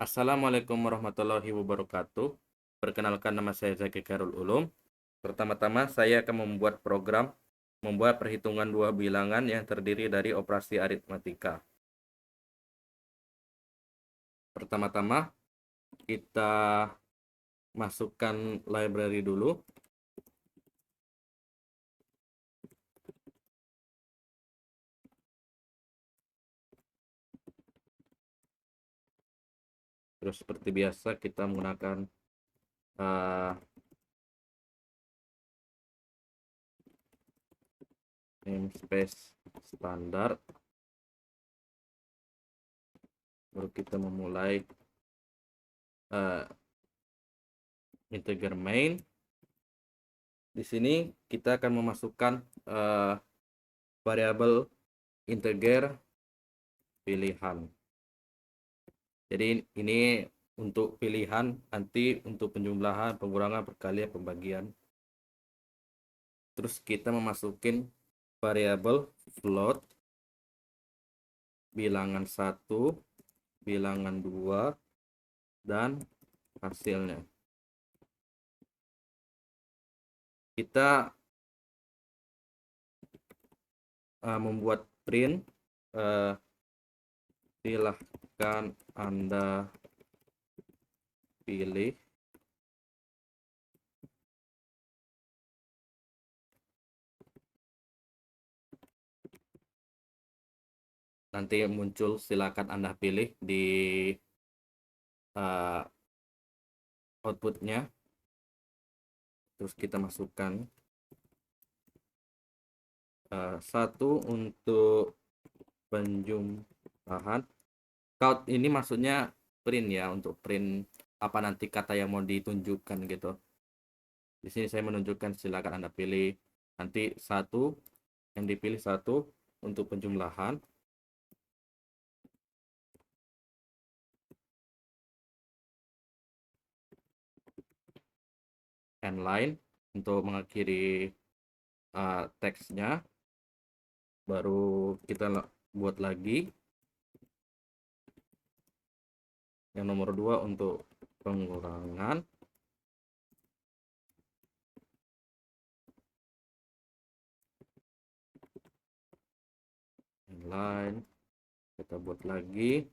Assalamualaikum warahmatullahi wabarakatuh. Perkenalkan, nama saya Zaki Khairul Ulum. Pertama-tama saya akan membuat perhitungan dua bilangan yang terdiri dari operasi aritmatika. Pertama-tama kita masukkan library dulu. Terus seperti biasa kita menggunakan namespace standar. Baru kita memulai integer main. Di sini kita akan memasukkan variabel integer pilihan. Jadi ini untuk pilihan, nanti untuk penjumlahan, pengurangan, perkalian, pembagian. Terus kita memasukin variabel float, bilangan 1, bilangan 2, dan hasilnya. Kita membuat print, silahkan Anda pilih nanti muncul silakan Anda pilih di outputnya. Terus kita masukkan 1 untuk penjumlahan. Count ini maksudnya print ya, untuk print apa nanti kata yang mau ditunjukkan gitu. Di sini saya menunjukkan, silakan Anda pilih nanti 1, yang dipilih 1 untuk penjumlahan. Endline untuk mengakhiri teksnya. Baru kita buat lagi yang nomor 2 untuk pengurangan. Endline kita buat lagi.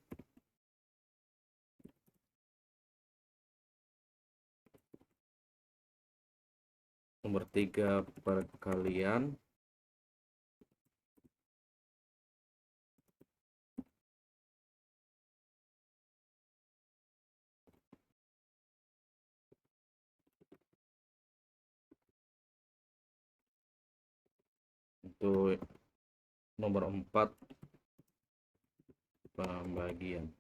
Nomor 3 perkalian. Untuk nomor 4 pembagian.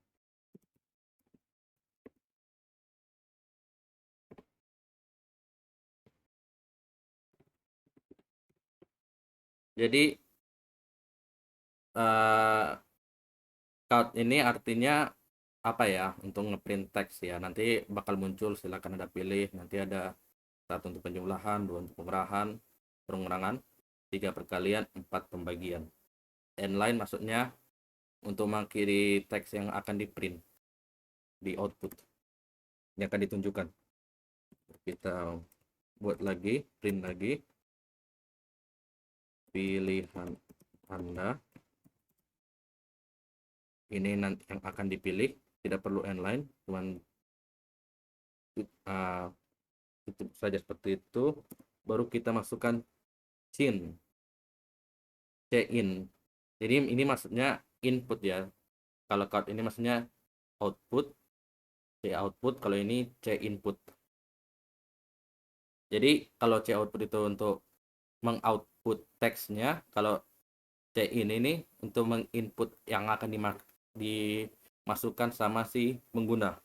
Jadi count ini artinya apa ya, untuk ngeprint teks ya. Nanti bakal muncul, silakan Anda pilih. Nanti ada 1 untuk penjumlahan, 2 untuk pengurangan, 3 perkalian, 4 pembagian. Endline maksudnya untuk mengakhiri teks yang akan di print di output, yang akan ditunjukkan. Kita buat lagi, print lagi pilihan Anda. Ini nanti yang akan dipilih, tidak perlu endline, cuman tutup saja seperti itu. Baru kita masukkan cin jadi ini maksudnya input ya. Kalau count ini maksudnya output, C output. Kalau ini C input. Jadi kalau C output itu untuk mengoutput teksnya, kalau C ini nih untuk menginput yang akan dimasukkan sama si pengguna.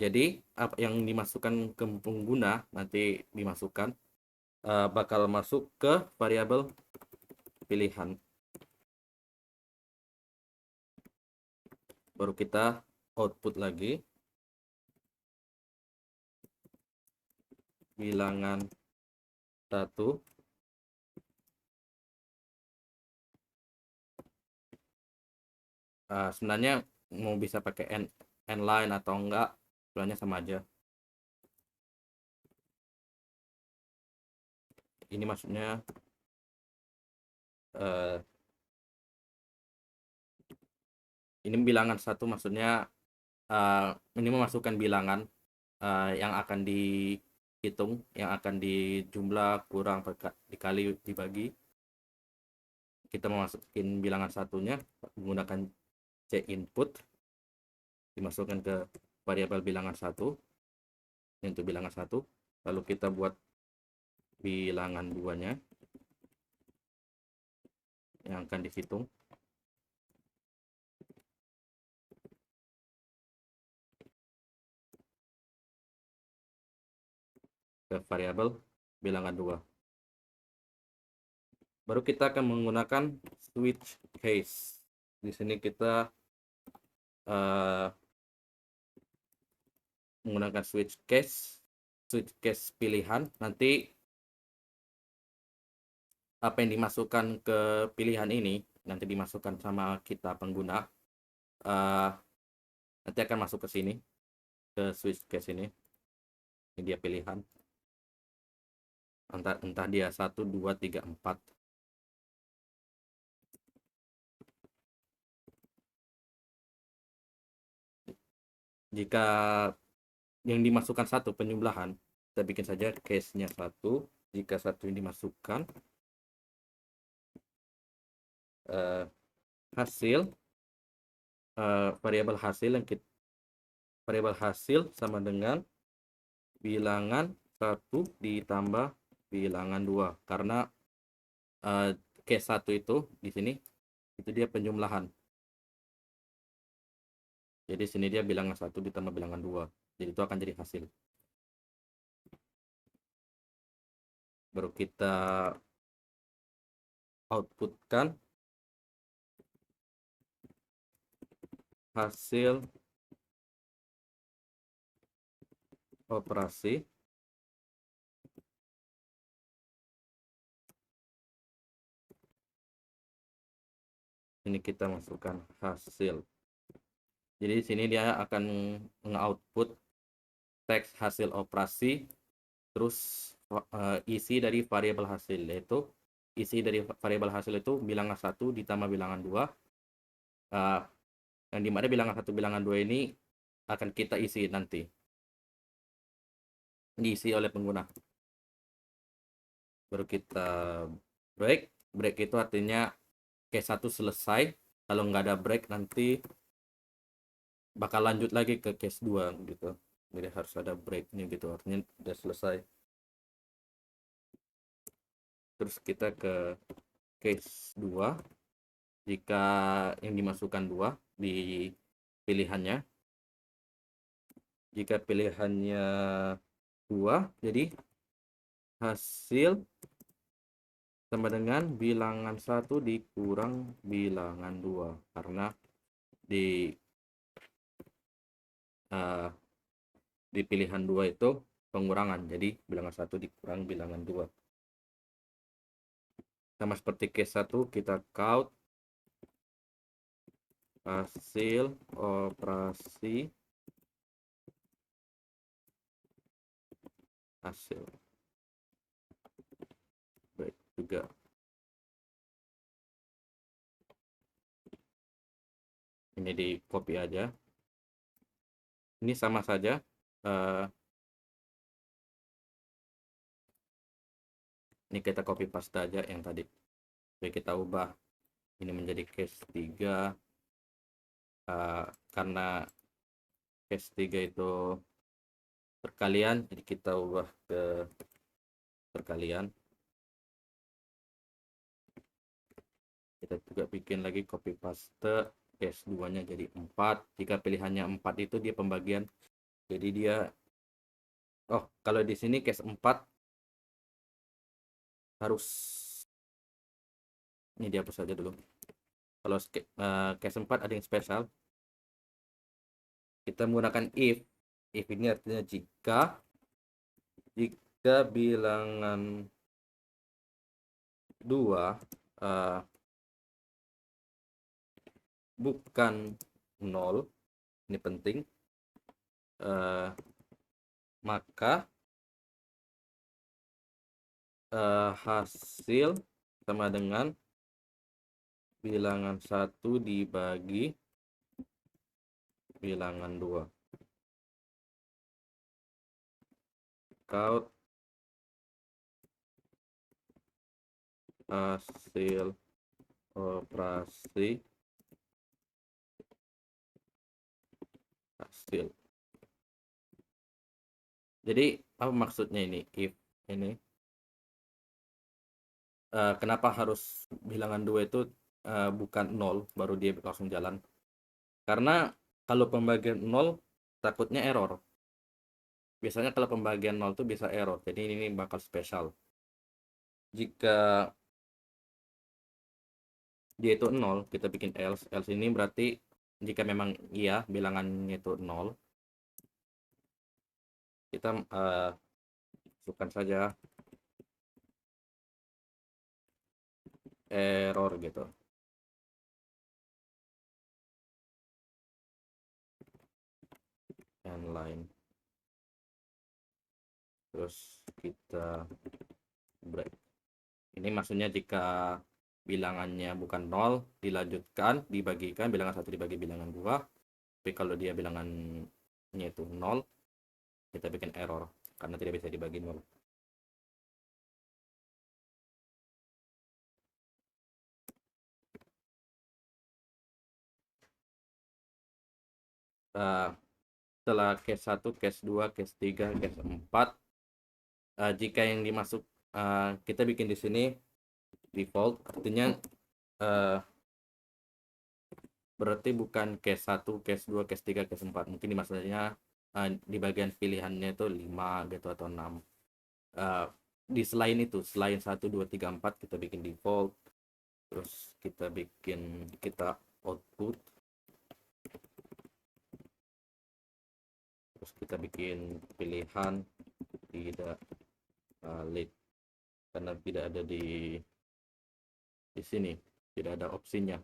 Jadi apa yang dimasukkan ke pengguna nanti dimasukkan bakal masuk ke variabel pilihan. Baru kita output lagi bilangan 1. Sebenarnya mau bisa pakai n line atau enggak, sebenarnya sama aja. Ini maksudnya ini bilangan satu, maksudnya ini memasukkan bilangan yang akan dihitung, yang akan dijumlah, kurang, dikali, dibagi. Kita memasukin bilangan satunya menggunakan c input, dimasukkan ke variabel bilangan satu untuk bilangan satu, lalu kita buat bilangan duanya yang akan dihitung. Ke variabel bilangan 2. Baru kita akan menggunakan switch case. Di sini kita menggunakan switch case pilihan. Nanti apa yang dimasukkan ke pilihan ini nanti dimasukkan sama kita pengguna, nanti akan masuk ke sini, ke switch case ini. Ini dia pilihan, entah dia 1, 2, 3, 4. Jika yang dimasukkan satu penjumlahan, kita bikin saja case-nya 1. Jika 1 yang dimasukkan, hasil variabel hasil sama dengan bilangan 1 ditambah bilangan 2, karena case 1 itu di sini itu dia penjumlahan. Jadi sini dia bilangan 1 ditambah bilangan 2. Jadi itu akan jadi hasil. Baru kita outputkan hasil operasi ini, kita masukkan hasil. Jadi di sini dia akan nge-output teks hasil operasi, terus isi dari variabel hasil, yaitu isi dari variabel hasil itu bilangan 1 ditambah bilangan 2, yang dimana bilangan 1 bilangan 2 ini akan kita isi nanti, diisi oleh pengguna. Baru kita break itu artinya case 1 selesai. Kalau nggak ada break nanti bakal lanjut lagi ke case 2 gitu. Jadi harus ada breaknya gitu, artinya udah selesai. Terus kita ke case 2. Jika yang dimasukkan 2 di pilihannya, jika pilihannya 2, jadi hasil sama dengan bilangan 1 dikurang bilangan 2, karena di pilihan 2 itu pengurangan, jadi bilangan 1 dikurang bilangan 2. Sama seperti case 1, kita count hasil operasi hasil. Baik juga. Ini di copy aja. Ini sama saja. Ini kita copy paste aja yang tadi. Jadi kita ubah ini menjadi case 3. Karena case 3 itu perkalian, jadi kita ubah ke perkalian. Kita juga bikin lagi copy paste case 2 nya jadi 4. Jika pilihannya 4 itu dia pembagian, jadi dia kalau di sini case 4 harus ini dihapus saja dulu. Kalau case 4 ada yang spesial, kita menggunakan if ini artinya jika bilangan 2 bukan 0, ini penting, maka hasil sama dengan bilangan 1 dibagi bilangan 2. Count hasil operasi hasil. Jadi apa maksudnya ini if ini? Kenapa harus bilangan 2 itu bukan 0 baru dia langsung jalan? Karena kalau pembagian 0 takutnya error. Biasanya kalau pembagian 0 tuh bisa error. Jadi ini bakal spesial. Jika dia itu 0, kita bikin else. Else ini berarti jika memang iya bilangannya itu 0, kita masukkan saja error gitu. And line. Terus kita break. Ini maksudnya jika bilangannya bukan 0, dilanjutkan, dibagikan, bilangan 1 dibagi bilangan 2. Tapi kalau dia bilangannya itu 0, kita bikin error karena tidak bisa dibagi 0. Setelah case 1, case 2, case 3, case 4, jika yang dimasuk kita bikin di sini default, artinya berarti bukan case 1, case 2, case 3, case 4. Mungkin maksudnya di bagian pilihannya itu 5 gitu atau 6. Di selain itu, selain 1, 2, 3, 4 kita bikin default. Terus kita output. Terus kita bikin pilihan tidak valid karena tidak ada di sini, tidak ada opsinya.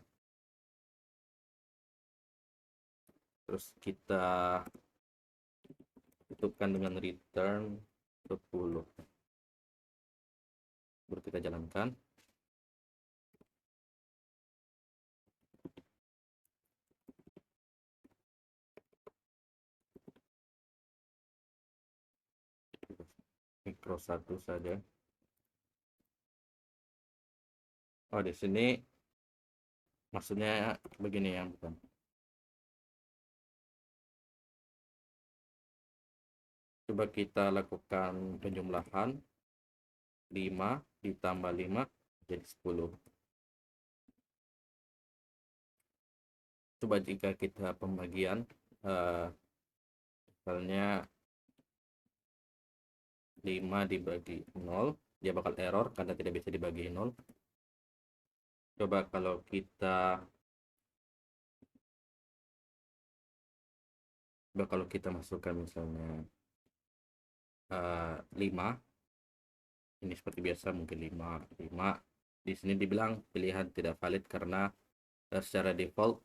Terus kita tutupkan dengan return 10. Baru kita jalankan. Mikro 1 saja. Oh, di sini maksudnya begini ya, bukan. Coba kita lakukan penjumlahan 5 ditambah 5 jadi 10. Coba jika kita pembagian misalnya 5 dibagi 0, dia bakal error karena tidak bisa dibagi 0. Coba kalau kita masukkan misalnya 5, ini seperti biasa mungkin 5. Di sini dibilang pilihan tidak valid karena secara default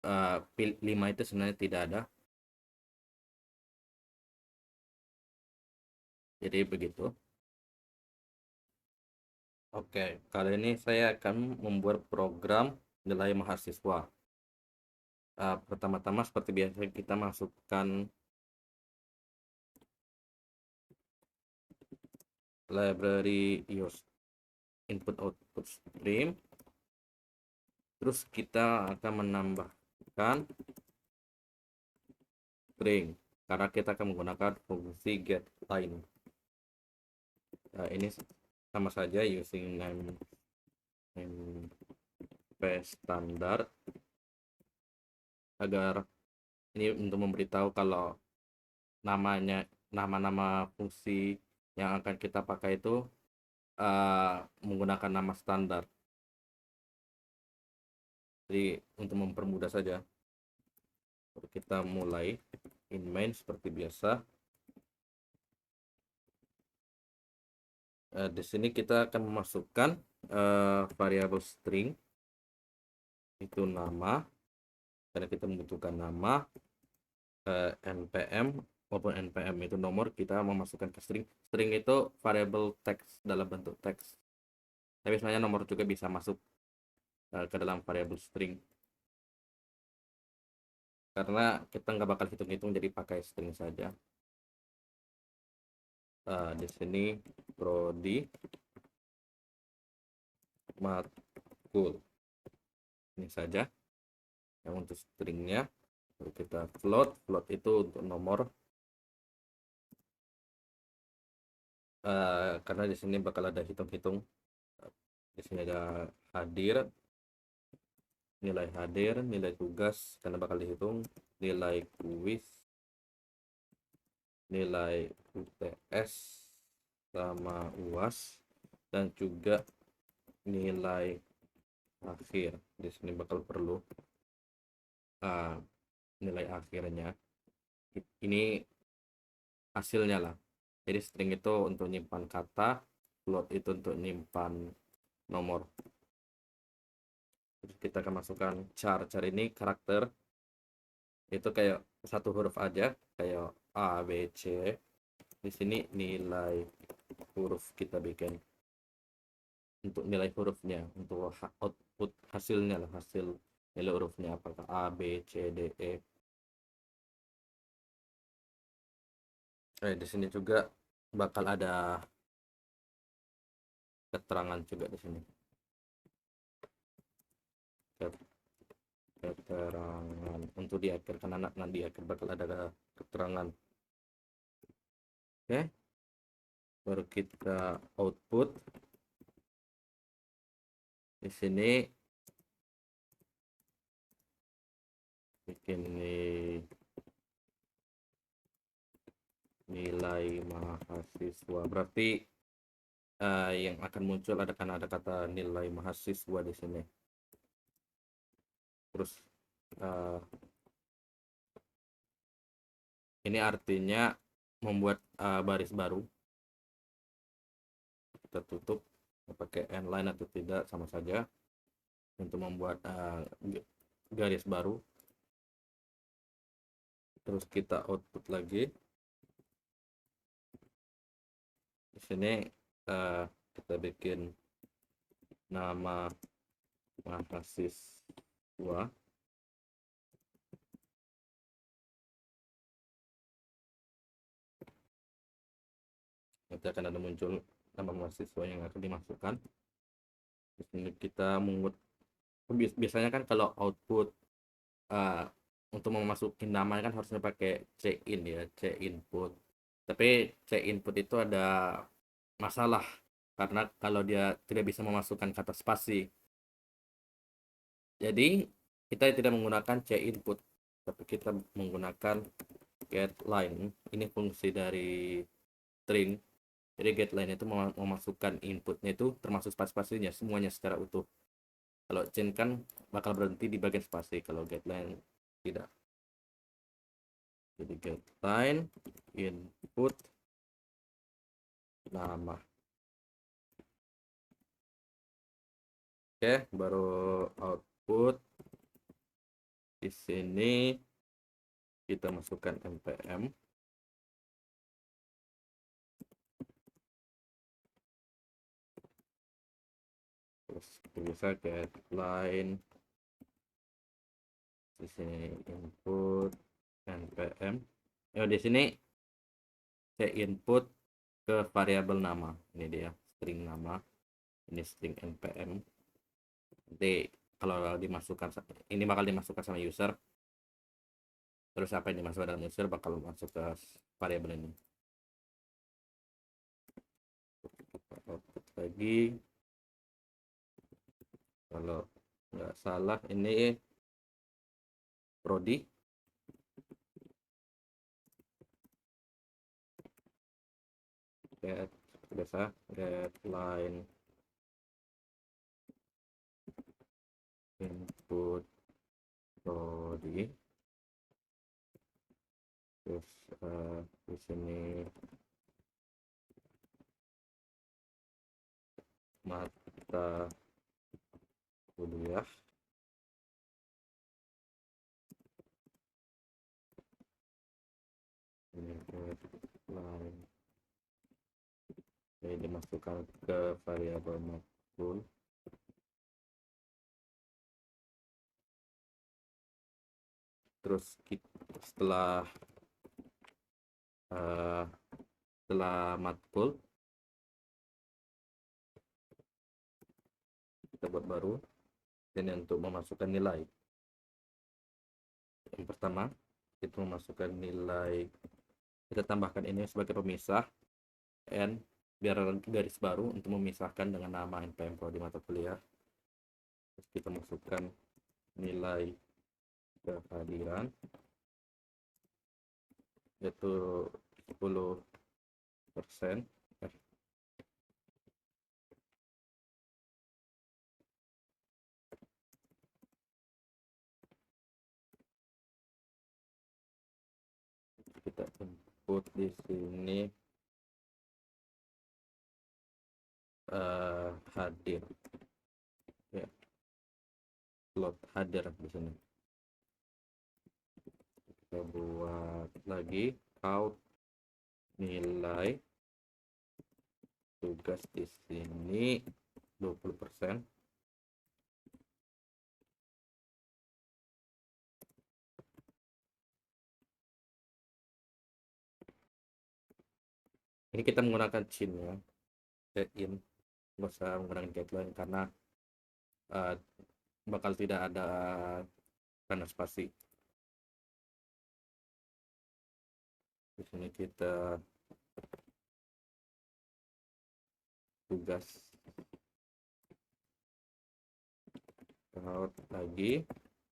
5 itu sebenarnya tidak ada. Jadi begitu. Oke, kali ini saya akan membuat program nilai mahasiswa. Pertama-tama seperti biasa kita masukkan library use input output stream. Terus kita akan menambahkan string karena kita akan menggunakan fungsi get line. Ini sama saja using name standard agar ini untuk memberitahu kalau nama-nama fungsi yang akan kita pakai itu menggunakan nama standar. Jadi untuk mempermudah saja, kita mulai in main seperti biasa. Di sini kita akan memasukkan variabel string itu nama, karena kita membutuhkan nama, npm maupun npm itu nomor, kita memasukkan ke string. String itu variable teks dalam bentuk teks, tapi sebenarnya nomor juga bisa masuk ke dalam variable string, karena kita nggak bakal hitung-hitung, jadi pakai string saja. Di sini prodi matkul, ini saja yang untuk stringnya. Lalu kita float itu untuk nomor, karena di sini bakal ada hitung-hitung. Di sini ada hadir, nilai hadir, nilai tugas karena bakal dihitung, nilai kuis, nilai UTS sama UAS, dan juga nilai akhir. Di sini bakal perlu nilai akhirnya. Ini hasilnya lah. Jadi string itu untuk nyimpan kata, float itu untuk nyimpan nomor. Terus kita akan masukkan char. Char ini karakter, itu kayak satu huruf aja, kayak A, B, C. Di sini nilai huruf kita bikin untuk nilai hurufnya, untuk output hasilnya lah, hasil nilai hurufnya apakah A, B, C, D, E. Di sini juga bakal ada keterangan juga di sini. Keterangan untuk di akhir, karena nanti di akhir bakal ada keterangan. Oke, baru kita output. Di sini bikin nilai mahasiswa, berarti yang akan muncul karena ada kata nilai mahasiswa di sini. Terus ini artinya membuat baris baru. Kita tutup, pakai n-line atau tidak sama saja untuk membuat garis baru. Terus kita output lagi. Di sini kita bikin nama mahasiswa. Nanti akan ada muncul nama mahasiswa yang akan dimasukkan. Di sini kita biasanya kan kalau output untuk memasukin namanya kan harusnya pakai c-in ya, c-input. Tapi c-input itu ada masalah karena kalau dia tidak bisa memasukkan kata spasi. Jadi kita tidak menggunakan c-input, tapi kita menggunakan getLine. Ini fungsi dari string. Jadi getLine itu memasukkan inputnya itu termasuk spasi-spasinya semuanya secara utuh. Kalau chain kan bakal berhenti di bagian spasi, kalau getLine tidak. Jadi getLine input nama. Oke, baru output. Di sini kita masukkan npm. Terus bisa getLine. Di sini input npm. Di sini saya input ke variabel nama. Ini dia string nama. Ini string npm. Nanti kalau dimasukkan, ini bakal dimasukkan sama user. Terus apa yang dimasukkan dalam user bakal masuk ke variabel ini. Kita output lagi. Kalau nggak salah ini prodi. Get biasa getLine input prodi. Terus di sini mata kuliah. line. Ini dimasukkan ke variabel makbul. Terus setelah makbul kita buat baru. Ini untuk memasukkan nilai. Yang pertama, kita memasukkan nilai, kita tambahkan ini sebagai pemisah, n biar garis baru untuk memisahkan dengan nama npm Pro di mata kuliah. Terus kita masukkan nilai kehadiran, yaitu 10%. Kita input di sini hadir, ya, slot hadir di sini. Kita buat lagi count nilai tugas di sini 20%. Ini kita menggunakan chin ya, set in, nggak usah menggunakan guideline karena bakal tidak ada tanda spasi. Di sini kita tugas out lagi.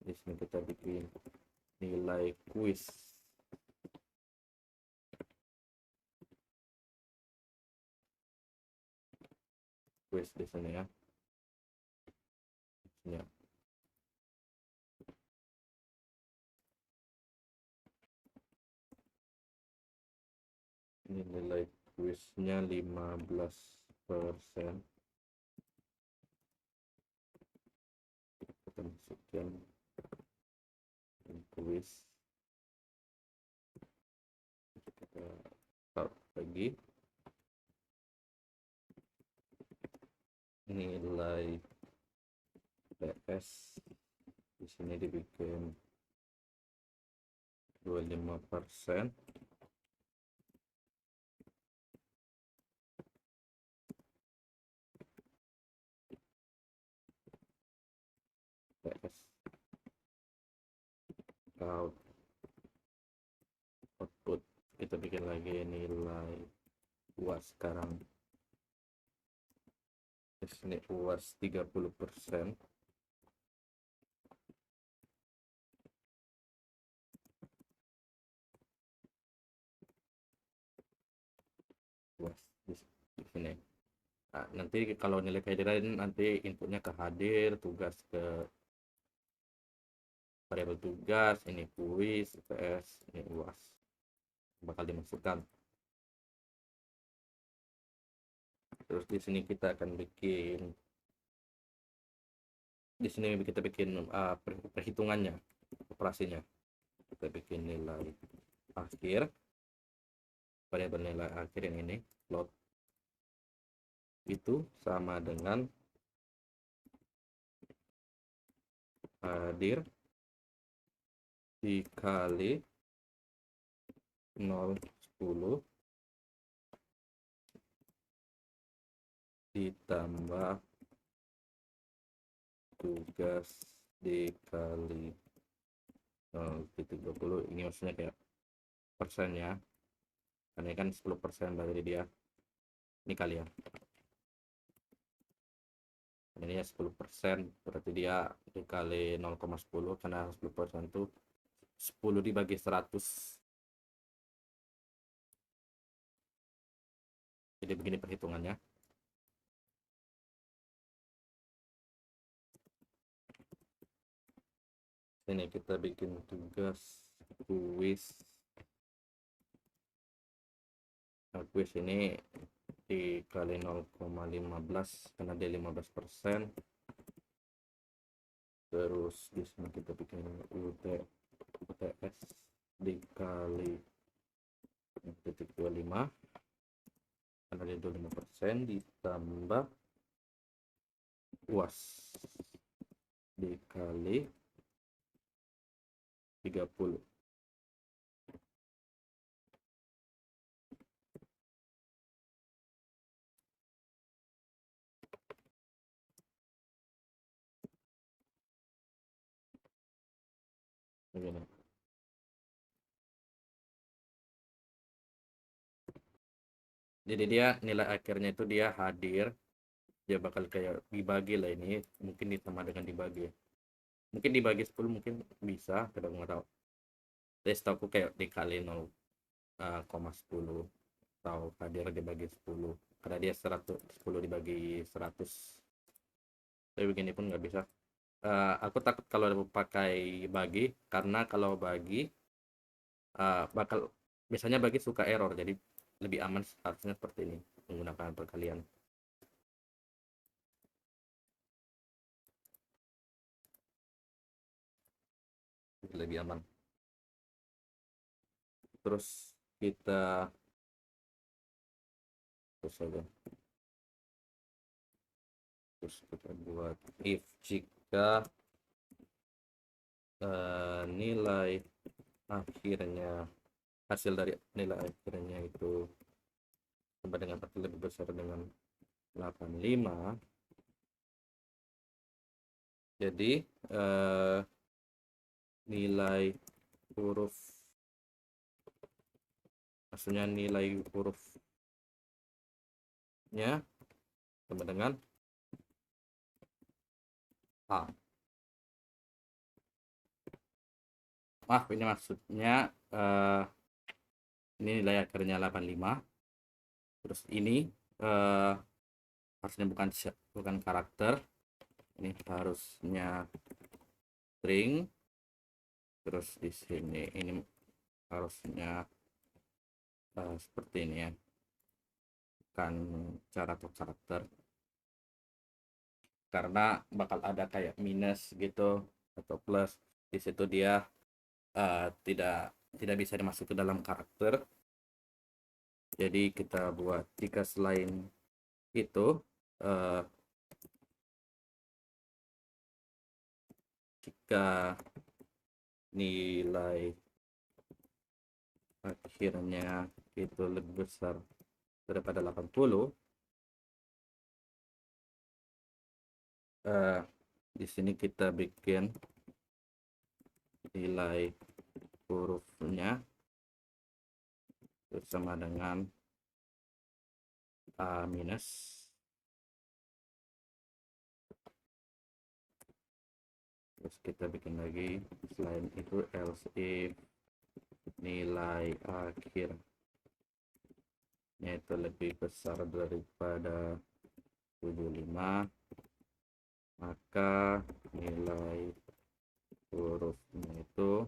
Di sini kita bikin nilai kuis. Kuis di sini ya. Ya. Ini nilai kuisnya 15%. Kita masukkan kuis. Kita start lagi. Nilai PS di sini dibikin 25%. PS output kita bikin lagi nilai UAS sekarang. Di sini UAS 30%. UAS di sini. Nah, nanti kalau nilai kehadiran nanti inputnya ke hadir, tugas ke variabel tugas, ini kuis, PS, ini UAS bakal dimasukkan. Terus di sini kita akan bikin, di sini kita bikin perhitungannya, operasinya. Kita bikin nilai akhir, variabel nilai akhir yang ini float itu sama dengan hadir dikali 0,10 ditambah tugas dikali 0,30. Ini maksudnya kayak persen ya, karena ini kan 10% dari dia, ini kali ya, ini ya 10%, berarti dia dikali 0,10 karena 10% itu 10 dibagi 100. Jadi begini perhitungannya. Ini kita bikin tugas kuis. Nah, kuis ini dikali 0,15 karena dia 15%. Terus di sini kita bikin UTS dikali 25 karena dia 25% ditambah UAS dikali 30. Begini. Jadi dia nilai akhirnya itu dia hadir, dia bakal kayak dibagi lah, ini mungkin ditambah dengan dibagi, mungkin dibagi 10 mungkin bisa, kadang nggak tahu. Jadi setahu kayak dikali 0,10 atau hadir dibagi 10 karena dia 10 dibagi 100. Tapi begini pun nggak bisa. Aku takut kalau pakai bagi, karena kalau bagi bakal biasanya bagi suka error, jadi lebih aman harusnya seperti ini, menggunakan perkalian. Lebih aman. Terus kita buat if jika nilai akhirnya, hasil dari nilai akhirnya itu sama dengan atau lebih besar dengan 85, jadi nilai huruf, maksudnya nilai hurufnya sama dengan A. Maaf, ini maksudnya ini nilai akhirnya 85, terus ini harusnya bukan karakter, ini harusnya string, terus di sini ini harusnya seperti ini ya, bukan cara atau karakter, karena bakal ada kayak minus gitu atau plus di situ, dia tidak bisa dimasuk ke dalam karakter. Jadi kita buat jika selain itu jika nilai akhirnya itu lebih besar daripada 80, di sini kita bikin nilai hurufnya sama dengan A minus, terus kita bikin lagi selain itu else if nilai akhirnya itu lebih besar daripada 75, maka nilai hurufnya itu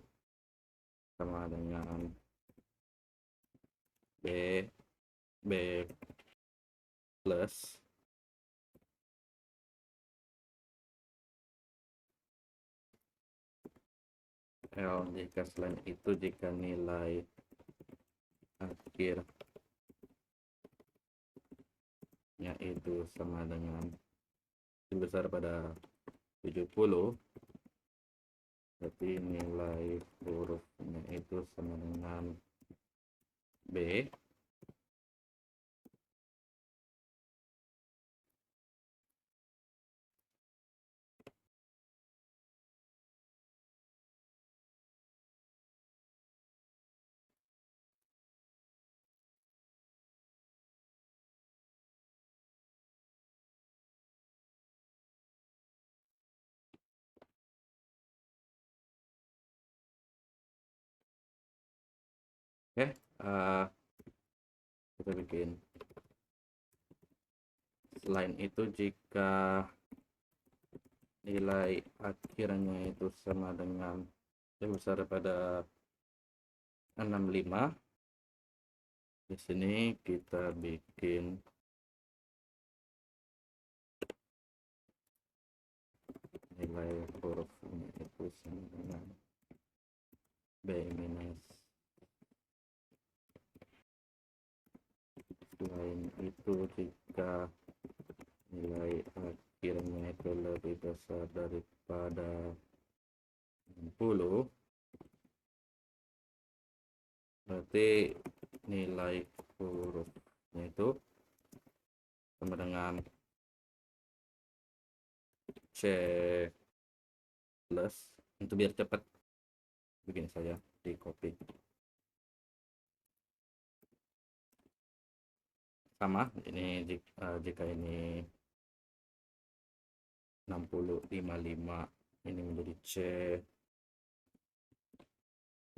sama dengan B plus L jika selain itu jika nilai akhirnya itu sama dengan lebih besar pada 70, berarti nilai hurufnya itu sama dengan B. Oke, kita bikin selain itu jika nilai akhirnya itu sama dengan lebih besar daripada 65, di sini kita bikin nilai hurufnya itu sama dengan B minus itu jika nilai akhirnya itu lebih besar daripada 60, berarti nilai hurufnya itu sama dengan C plus. Untuk biar cepat begini saya di copy, sama ini jika ini 60,55 ini menjadi C,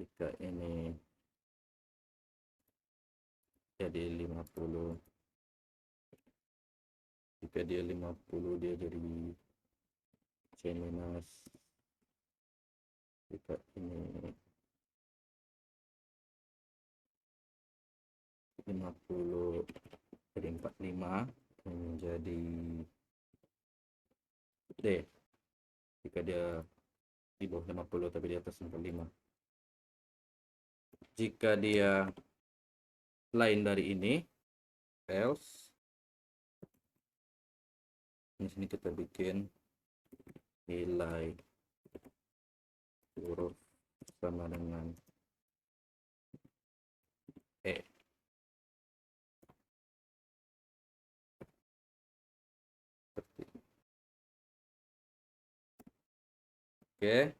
jika ini jadi 50, jika dia 50 dia jadi C minus, jika ini 50 jadi 45 menjadi D, jika dia di bawah 50 tapi di atas 45. Jika dia lain dari ini, else, di sini kita bikin nilai huruf sama dengan E. Oke.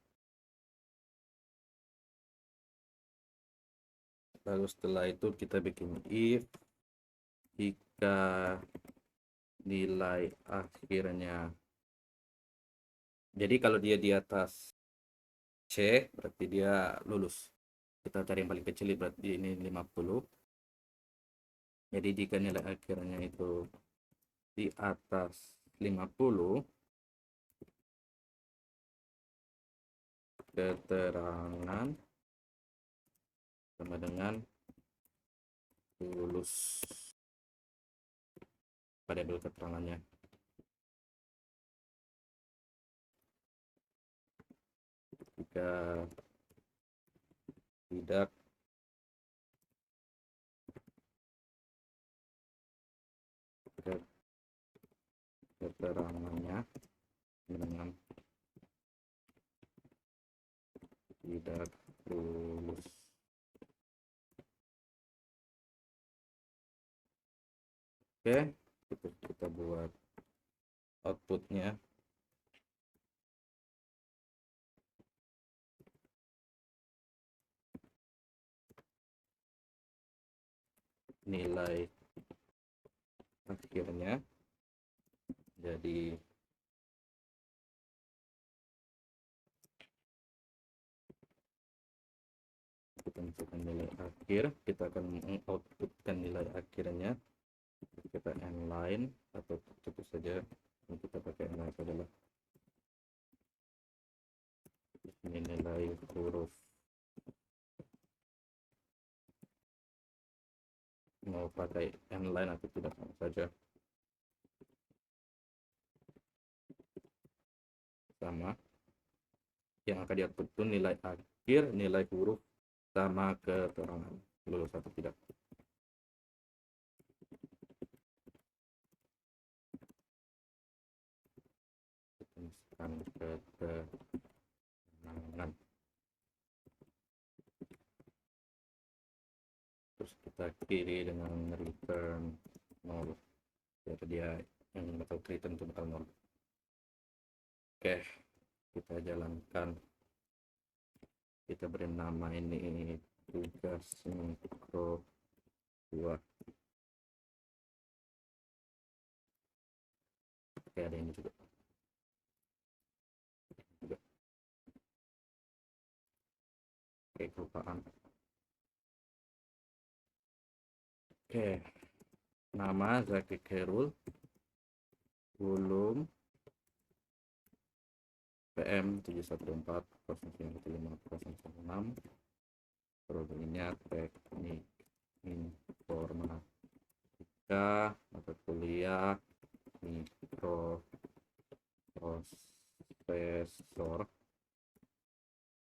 Lalu setelah itu kita bikin if jika nilai akhirnya, jadi kalau dia di atas C berarti dia lulus. Kita cari yang paling kecil berarti ini 50. Jadi jika nilai akhirnya itu di atas 50, keterangan sama dengan lulus, variabel keterangannya. Jika tidak, keterangannya dengan tidak lulus. Oke, kita buat outputnya. Nilai akhirnya jadi kita masukkan nilai akhir, kita akan mengoutputkan nilai akhirnya. Kita inline atau cukup saja kita pakai inline adalah ini nilai huruf, mau pakai inline atau tidak sama saja, sama. Yang akan di-output itu nilai akhir, nilai huruf sama keterangan lulus atau tidak. Masukkan keterangan, terus kita kiri dengan return 0 biar dia yang bakal return itu bakal 0. Oke, kita jalankan, kita beri nama ini tugas mikro 2. Oke, ada ini juga. Oke, kelupaan. Oke, nama Zaki Khairul, volume PM 714095016, programnya teknik informatika, mata kuliah mikroprosesor.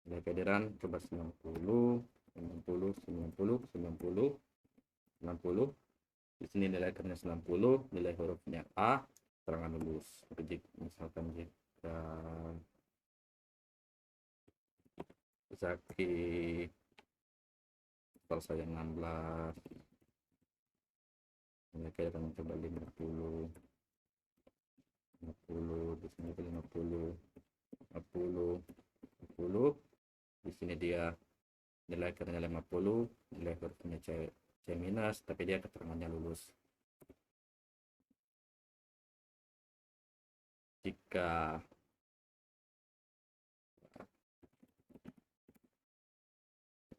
Nilai kehadiran coba 90, 90, 90, 90, 90, Di sini nilai akarnya 90, nilai hurufnya A, keterangan lulus. Misalkan jika Zaki kalau saya 16, ini kita mencoba 50, di sini 50, 50, di sini dia nilai akarnya 50, nilai hurufnya C minus, tapi dia keterangannya lulus. Jika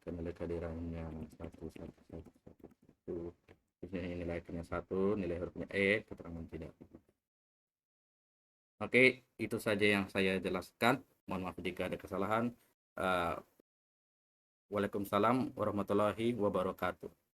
nilai kehadirannya 1, di sini nilai akarnya 1, nilai hurufnya E, keterangan tidak. Oke, itu saja yang saya jelaskan. Mohon maaf jika ada kesalahan. Waalaikumsalam warahmatullahi wabarakatuh.